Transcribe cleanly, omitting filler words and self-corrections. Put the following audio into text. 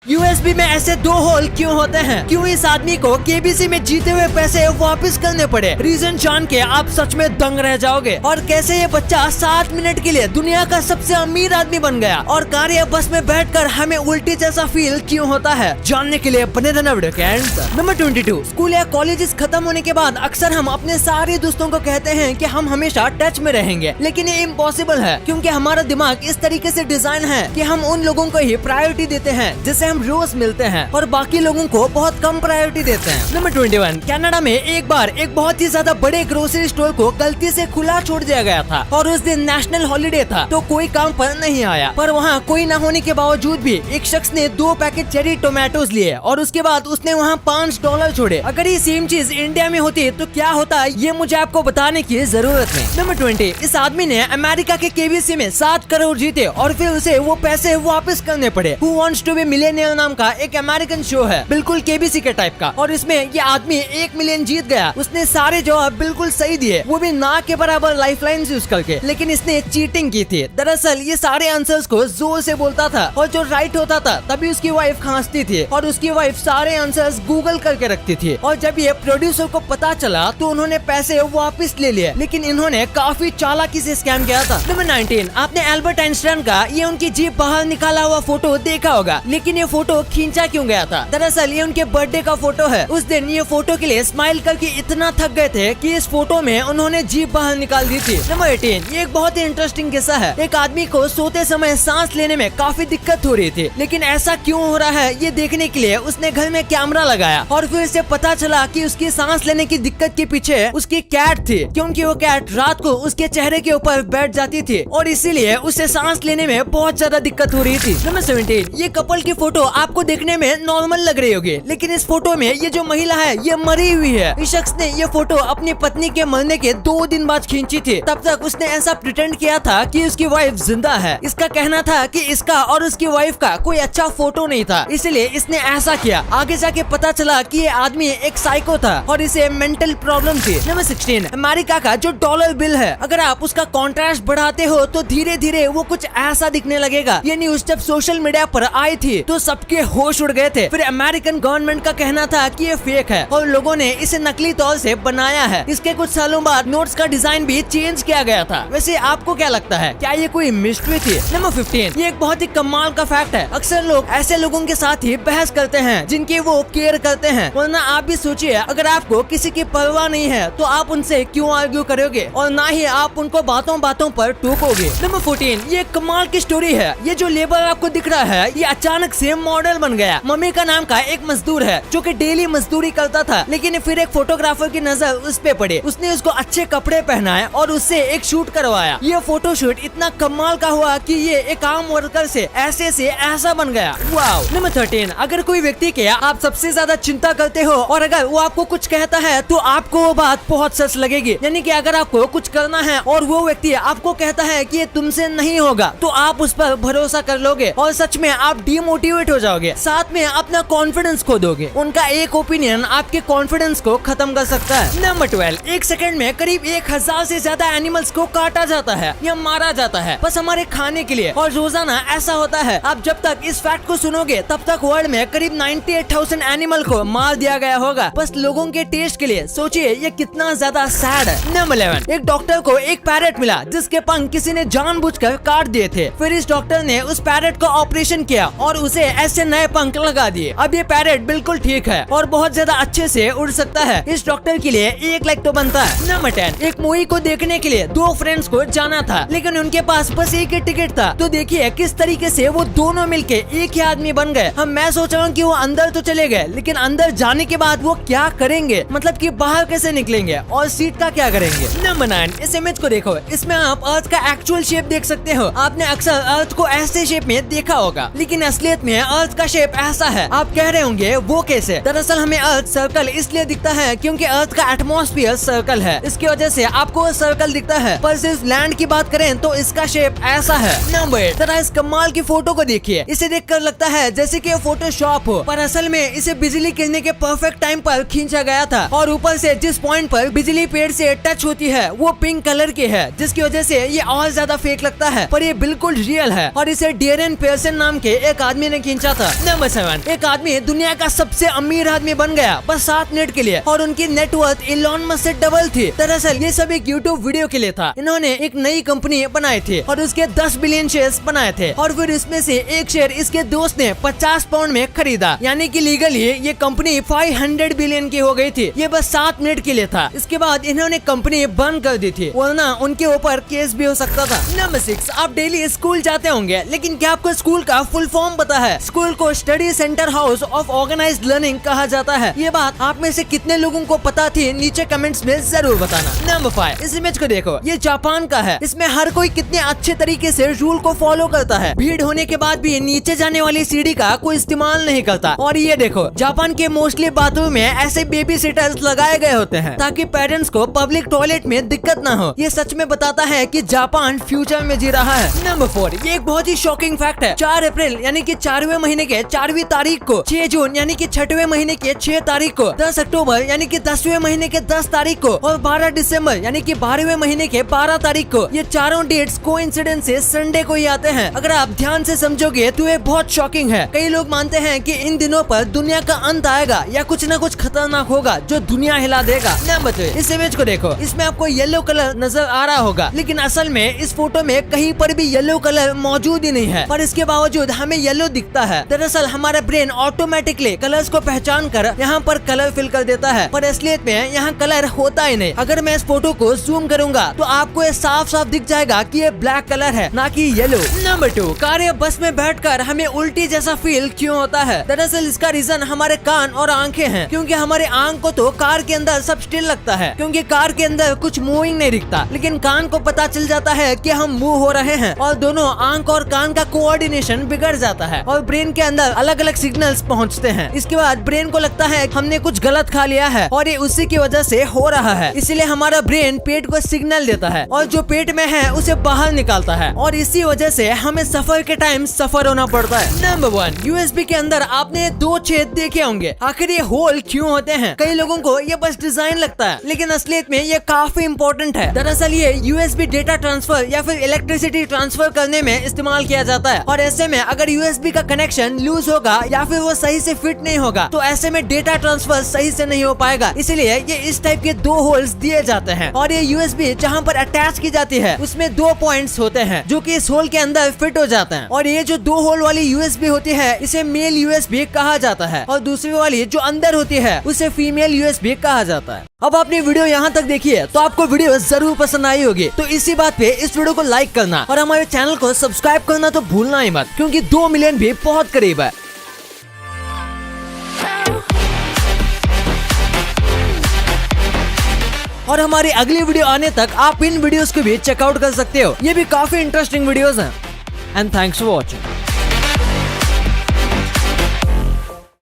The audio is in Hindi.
यूएसबी में ऐसे 2 होल क्यों होते हैं? क्यों इस आदमी को केबीसी में जीते हुए पैसे वापस करने पड़े? रीजन जान के आप सच में दंग रह जाओगे। और कैसे ये बच्चा 7 मिनट के लिए दुनिया का सबसे अमीर आदमी बन गया और कार या बस में बैठकर हमें उल्टी जैसा फील क्यों होता है? जानने के लिए बने रहना वीडियो के एंड तक। नंबर 22, स्कूल या कॉलेजेस खत्म होने के बाद अक्सर हम अपने सारे दोस्तों को कहते हैं कि हम हमेशा टच में रहेंगे, लेकिन ये इम्पॉसिबल है क्योंकि हमारा दिमाग इस तरीके से डिजाइन है कि हम उन लोगों को ही प्रायोरिटी देते हैं जिससे हम रोज मिलते हैं और बाकी लोगों को बहुत कम प्रायोरिटी देते हैं। नंबर 21, कनाडा में एक बार एक बहुत ही ज्यादा बड़े ग्रोसरी स्टोर को गलती से खुला छोड़ दिया गया था और उस दिन नेशनल हॉलिडे था तो कोई काम पर नहीं आया, पर वहाँ कोई न होने के बावजूद भी एक शख्स ने 2 पैकेट चेरी टोमेटोज लिए और उसके बाद उसने वहाँ $5 छोड़े। अगर ये सेम चीज इंडिया में होती तो क्या होता, ये मुझे आपको बताने की जरूरत नहीं। नंबर 20, इस आदमी ने अमेरिका के केबीसी में 7 करोड़ जीते और फिर उसे वो पैसे वापस करने पड़े। Who Wants to be Millionaire नाम का एक अमेरिकन शो है, बिल्कुल केबीसी के टाइप का, और इसमें ये आदमी 1 मिलियन जीत गया। उसने सारे जवाब बिल्कुल सही दिए, वो भी ना के बराबर लाइफलाइन यूज करके, लेकिन इसने चीटिंग की थी। दरअसल ये सारे आंसर्स को जोर से बोलता था और जो राइट होता था तभी उसकी वाइफ खांसती थी और उसकी वाइफ सारे आंसर्स गूगल करके रखती थी। और जब ये प्रोड्यूसर को पता चला तो उन्होंने पैसे वापस ले लिए, लेकिन इन्होंने काफी चालाकी से स्कैम किया था। नंबर 19, आपने एल्बर्ट आइंस्टाइन का ये उनकी जीप बाहर निकाला हुआ फोटो देखा होगा, लेकिन ये फोटो खींचा क्यों गया था? दरअसल ये उनके बर्थडे का फोटो है। उस दिन ये फोटो के लिए स्माइल करके इतना थक गए थे कि इस फोटो में उन्होंने जीप बाहर निकाल दी थी। नंबर 18, ये एक बहुत ही इंटरेस्टिंग किस्सा है। एक आदमी को सोते समय सांस लेने में काफी दिक्कत हो रही थी, लेकिन ऐसा क्यों हो रहा है ये देखने के लिए उसने घर में कैमरा लगाया और फिर से पता चला कि उसकी सांस लेने की दिक्कत के पीछे उसकी कैट थी, क्योंकि वो कैट रात को उसके चेहरे के ऊपर बैठ जाती थी और इसीलिए उसे सांस लेने में बहुत ज्यादा दिक्कत हो रही थी। नंबर 17, ये कपल की फोटो आपको देखने में नॉर्मल लग रही होगी, लेकिन इस फोटो में ये जो महिला है ये मरी हुई है। इस शख्स ने ये फोटो अपनी पत्नी के मरने के 2 दिन बाद खींची थी। तब तक उसने ऐसा प्रिटेंड किया था कि उसकी वाइफ जिंदा है। इसका कहना था कि इसका और उसकी वाइफ का कोई अच्छा फोटो नहीं था, इसलिए इसने ऐसा किया। आगे जाके पता चला कि ये आदमी एक साइको था और इसे मेंटल प्रॉब्लम थी। नंबर 16, अमेरिका का जो डॉलर बिल है, अगर आप उसका कॉन्ट्रास्ट बढ़ाते हो तो धीरे धीरे वो कुछ ऐसा दिखने लगेगा। ये न्यूज जब सोशल मीडिया पर आई थी तो सबके होश उड़ गए थे। फिर अमेरिकन गवर्नमेंट का कहना था कि ये फेक है और लोगों ने इसे नकली तौर से बनाया है। इसके कुछ सालों बाद नोट्स का डिजाइन भी चेंज किया गया था। वैसे आपको क्या लगता है, क्या ये कोई मिस्ट्री थी? नंबर 15, ये एक बहुत ही कमाल का फैक्ट है। अक्सर लोग ऐसे लोगों के साथ ही बहस करते हैं जिनकी वो केयर करते हैं, वरना आप भी सोचिए अगर आपको किसी की परवाह नहीं है तो आप उनसे क्यों आर्ग्यू करोगे और ना ही आप उनको बातों बातों पर टोकोगे। नंबर 14, ये कमाल की स्टोरी है। ये जो लेबर आपको दिख रहा है ये अचानक से मॉडल बन गया। मम्मी का नाम का एक मजदूर है जो कि डेली मजदूरी करता था, लेकिन फिर एक फोटोग्राफर की नजर उस पे पड़ी। उसने उसको अच्छे कपड़े पहनाए और उससे एक शूट करवाया। ये फोटोशूट इतना कमाल का हुआ कि ये एक आम वर्कर से ऐसा बन गया। वाओ। नंबर 13, अगर कोई व्यक्ति के आप सबसे ज्यादा चिंता करते हो और अगर वो आपको कुछ कहता है तो आपको वो बात बहुत सच लगेगी। यानी कि अगर आपको कुछ करना है और वो व्यक्ति आपको कहता है कि ये तुमसे नहीं होगा तो आप उस पर भरोसा कर लोगे और सच में आप डिमोटिवेट हो जाओगे, साथ में अपना कॉन्फिडेंस खो दोगे। उनका एक ओपिनियन आपके कॉन्फिडेंस को खत्म कर सकता है। नंबर 12, एक सेकंड में करीब 1000 से ज्यादा एनिमल्स को काटा जाता है या मारा जाता है बस हमारे खाने के लिए, और रोजाना ऐसा होता है। आप जब तक इस फैक्ट को सुनोगे तब तक वर्ल्ड में करीब 98,000 एनिमल को मार दिया गया होगा बस लोगों के टेस्ट के लिए। सोचिए ये कितना ज्यादा सैड है। नंबर 11, एक डॉक्टर को एक पैरेट मिला जिसके पंख किसी ने जानबूझकर काट दिए थे। फिर इस डॉक्टर ने उस पैरेट का ऑपरेशन किया और उसे ऐसे नए पंख लगा दिए। अब ये पैरेट बिल्कुल ठीक है और बहुत ज्यादा अच्छे से उड़ सकता है। इस डॉक्टर के लिए 1 लाख तो बनता है। नंबर 10, एक मूवी को देखने के लिए 2 फ्रेंड्स को जाना था, लेकिन उनके पास बस एक ही टिकट था। तो देखिए किस तरीके से वो दोनों मिलके एक ही आदमी बन गए। मैं सोच रहा हूँ कि वो अंदर तो चले गए, लेकिन अंदर जाने के बाद वो क्या करेंगे, मतलब कि बाहर कैसे निकलेंगे और सीट का क्या करेंगे। नंबर 9, इस इमेज को देखो, इसमें आप अर्थ का एक्चुअल शेप देख सकते हो। आपने अक्सर अर्थ को ऐसे शेप में देखा होगा, लेकिन असलियत में अर्थ का शेप ऐसा है। आप कह रहे होंगे वो कैसे? दरअसल हमें अर्थ सर्कल इसलिए दिखता है क्योंकि अर्थ का एटमॉस्फेयर सर्कल है, इसकी वजह से आपको सर्कल दिखता है। पर सिर्फ लैंड की बात करें तो इसका शेप ऐसा है। नंबर 8, जरा इस कमाल की फोटो को देखिए। इसे देखकर लगता है जैसे कि फोटोशॉप हो, पर असल में इसे बिजली गिरने के परफेक्ट टाइम पर खींचा गया था और ऊपर से जिस पॉइंट पर बिजली पेड़ से टच होती है वो पिंक कलर की है, जिसकी वजह से ये और ज्यादा फेक लगता है, पर ये बिल्कुल रियल है और इसे डेरेन पेयरसन नाम के एक आदमी ने खींचा था। नंबर 7, एक आदमी दुनिया का सबसे अमीर आदमी बन गया बस 7 मिनट के लिए और उनकी नेटवर्थ इलॉन मस्क से डबल थी। दरअसल ये सब एक यूट्यूब वीडियो के लिए था। इन्होंने एक नई कंपनी बनाई थी और उसके 10 बिलियन शेयर्स बनाए थे और फिर इसमें से एक शेयर इसके दोस्त ने 50 पाउंड में खरीदा, यानी कि लीगली ये कंपनी 500 बिलियन की हो गई थी। ये बस 7 मिनट के लिए था। इसके बाद इन्होंने कंपनी बंद कर दी थी, वरना उनके ऊपर केस भी हो सकता था। नंबर 6, आप डेली स्कूल जाते होंगे, लेकिन क्या आपको स्कूल का फुल फॉर्म पता है? स्कूल को study centre house of organised learning कहा जाता है। ये बात आप में से कितने लोगों को पता थी? नीचे कमेंट्स में जरूर बताना। नंबर 5, इस इमेज को देखो, ये जापान का है। इसमें हर कोई कितने अच्छे तरीके से रूल को फॉलो करता है। भीड़ होने के बाद भी नीचे जाने वाली सीढ़ी का कोई इस्तेमाल नहीं करता। और ये देखो, जापान के मोस्टली बाथरूम में ऐसे बेबी सिटर्स लगाए गए होते हैं ताकि पेरेंट्स को पब्लिक टॉयलेट में दिक्कत ना हो। ये सच में बताता है कि जापान फ्यूचर में जी रहा है। नंबर 4, ये एक बहुत ही शॉकिंग फैक्ट है। 4 अप्रैल यानी कि 4वें महीने के 4वीं तारीख को, 6 जून यानी कि 6वें महीने के 6 तारीख को, 10 अक्टूबर यानी कि 10वें महीने के 10 तारीख को और 12 दिसंबर यानी कि 12वें महीने के 12 तारीख को, ये चारों डेट्स कोइंसिडेंस से संडे को ही आते हैं। अगर आप ध्यान से समझोगे तो ये बहुत शॉकिंग है। कई लोग मानते हैं कि इन दिनों पर दुनिया का अंत आएगा या कुछ न कुछ खतरनाक होगा जो दुनिया हिला देगा। नंबर 3, इस इमेज को देखो, इसमें आपको येलो कलर नजर आ रहा होगा, लेकिन असल में इस फोटो में कहीं पर भी येलो कलर मौजूद ही नहीं है, पर इसके बावजूद हमें येलो दिखता है। दरअसल हमारा ब्रेन ऑटोमेटिकली कलर्स को पहचान कर यहाँ पर कलर फिल कर देता है, पर असलियत में यहाँ कलर होता ही नहीं। अगर मैं इस फोटो को जूम करूंगा तो आपको ये साफ साफ दिख जाएगा कि ये ब्लैक कलर है, ना कि येलो। नंबर 2, कार या बस में बैठकर हमें उल्टी जैसा फील क्यों होता है? दरअसल इसका रीजन हमारे कान और आंखें हैं, क्योंकि हमारे आंख को तो कार के अंदर सब स्टिल लगता है, क्योंकि कार के अंदर कुछ मूविंग नहीं दिखता, लेकिन कान को पता चल जाता है कि हम मूव हो रहे हैं और दोनों आंख और कान का कोऑर्डिनेशन बिगड़ जाता है और ब्रेन के अंदर अलग अलग सिग्नल्स पहुंचते हैं। इसके बाद ब्रेन को लगता है हमने कुछ गलत खा लिया है और ये उसी की वजह से हो रहा है। इसलिए हमारा ब्रेन पेट को सिग्नल देता है और जो पेट में है उसे बाहर निकालता है और इसी वजह से हमें सफर के टाइम सफर होना पड़ता है। नंबर 1, यूएसबी के अंदर आपने 2 छेद देखे होंगे। आखिर ये होल क्यों होते हैं? कई लोगों को ये बस डिजाइन लगता है, लेकिन असलियत में ये काफी इम्पोर्टेंट है। दरअसल ये यूएसबी डेटा ट्रांसफर या फिर इलेक्ट्रिसिटी ट्रांसफर करने में इस्तेमाल किया जाता है और ऐसे में अगर यूएसबी का कनेक्शन लूज होगा या फिर वो सही से फिट नहीं होगा तो ऐसे में डेटा ट्रांसफर सही से नहीं हो पाएगा। इसलिए ये इस टाइप के 2 होल्स दिए जाते हैं और ये यूएसबी जहाँ पर अटैच की जाती है उसमें 2 पॉइंट्स होते हैं जो कि इस होल के अंदर फिट हो जाते हैं और ये जो 2 होल वाली यूएसबी होती है इसे मेल यूएसबी कहा जाता है और दूसरी वाली जो अंदर होती है उसे फीमेल यूएसबी कहा जाता है। अब आपने वीडियो यहाँ तक देखी है तो आपको वीडियो जरूर पसंद आई होगी, तो इसी बात पे इस वीडियो को लाइक करना और हमारे चैनल को सब्सक्राइब करना तो भूलना ही मत, क्योंकि 2 मिलियन भी बहुत करीब है। और हमारी अगली वीडियो आने तक आप इन वीडियोस को भी चेकआउट कर सकते हो, ये भी काफी इंटरेस्टिंग वीडियोस हैं। And thanks for watching.